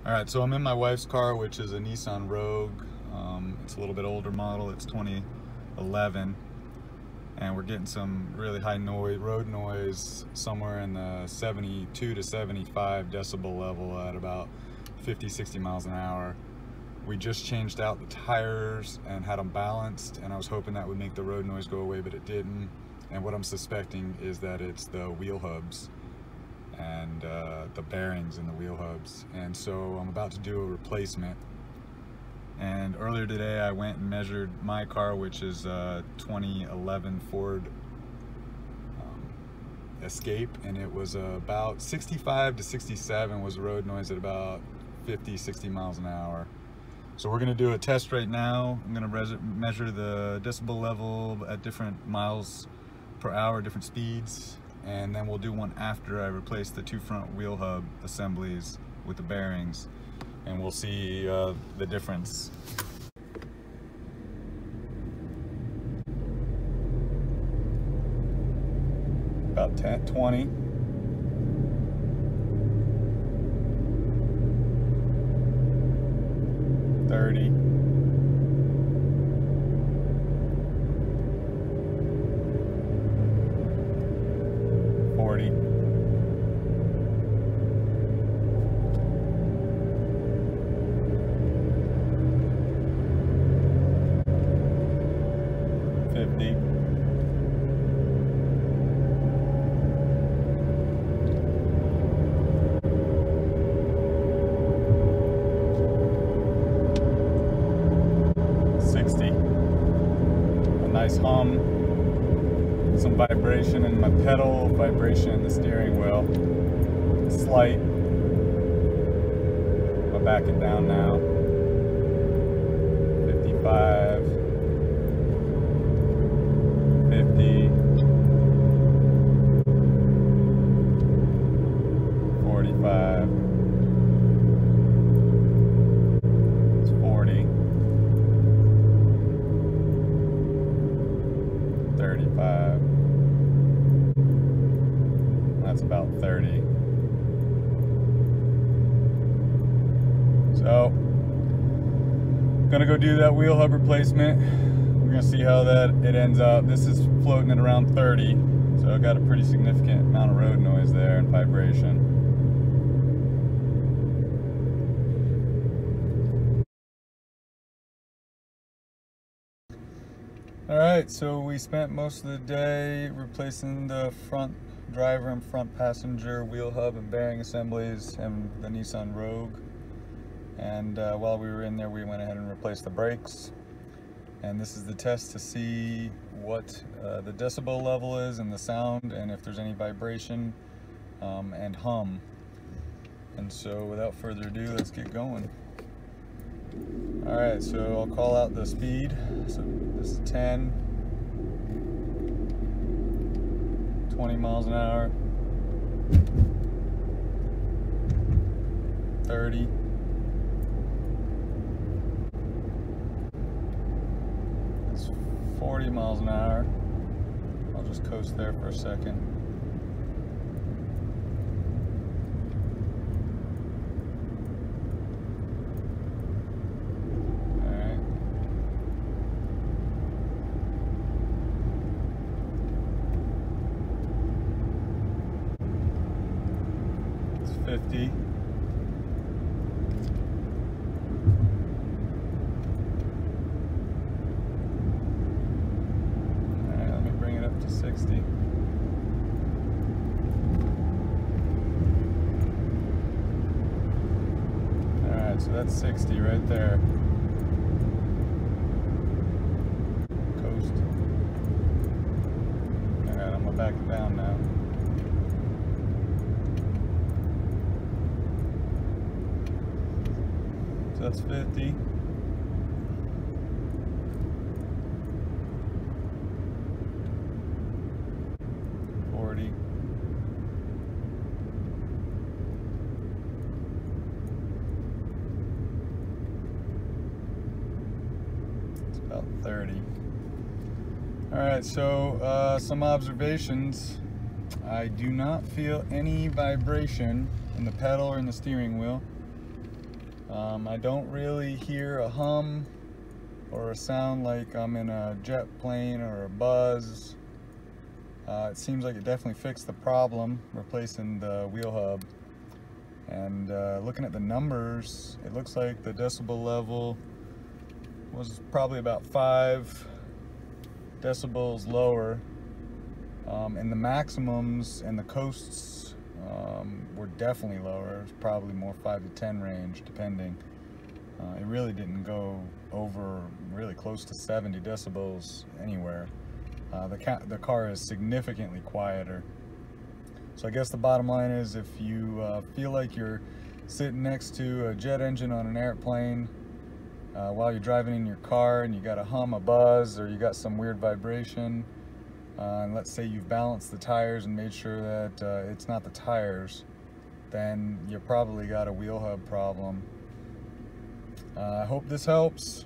Alright, so I'm in my wife's car, which is a Nissan Rogue. It's a little bit older model, it's 2011. And we're getting some really high noise, road noise, somewhere in the 72 to 75 decibel level at about 50-60 miles an hour. We just changed out the tires and had them balanced, and I was hoping that would make the road noise go away, but it didn't. And what I'm suspecting is that it's the wheel hubs and the bearings in the wheel hubs. And so I'm about to do a replacement. And earlier today I went and measured my car, which is a 2011 Ford Escape, and it was about 65 to 67 was road noise at about 50-60 miles an hour. So we're going to do a test right now. I'm going to measure the decibel level at different miles per hour, different speeds, and then we'll do one after I replace the two front wheel hub assemblies with the bearings, and we'll see the difference. About 10, 20. 30. 40. 50. 60. A nice hum, some vibration in my pedal, vibration in the steering wheel, slight. I'll back it down now. 55, 50, 45, it's 40, 35, that's about 30. So, gonna go do that wheel hub replacement. We're gonna see how it ends up. This is floating at around 30, so I got a pretty significant amount of road noise there and vibration. Alright, so we spent most of the day replacing the front driver and front passenger wheel hub and bearing assemblies and the Nissan Rogue. And while we were in there, we went ahead and replaced the brakes. And this is the test to see what the decibel level is and the sound, and if there's any vibration and hum. And so without further ado, let's get going. Alright, so I'll call out the speed. So this is 10, 20 miles an hour, 30, 40 miles an hour. I'll just coast there for a second. Alright. It's 50. To 60. Alright, so that's 60 right there. Coast. Alright, I'm gonna back it down now. So that's 50. 40. It's about 30. All right, so some observations. I do not feel any vibration in the pedal or in the steering wheel. I don't really hear a hum or a sound like I'm in a jet plane or a buzz. It seems like it definitely fixed the problem, replacing the wheel hub. And looking at the numbers, it looks like the decibel level was probably about 5 decibels lower. And the maximums and the coasts were definitely lower. It was probably more 5 to 10 range, depending. It really didn't go over really close to 70 decibels anywhere. The car is significantly quieter. So I guess the bottom line is, if you feel like you're sitting next to a jet engine on an airplane while you're driving in your car and you got a hum, a buzz, or you got some weird vibration, and let's say you've balanced the tires and made sure that it's not the tires, then you probably got a wheel hub problem. I hope this helps.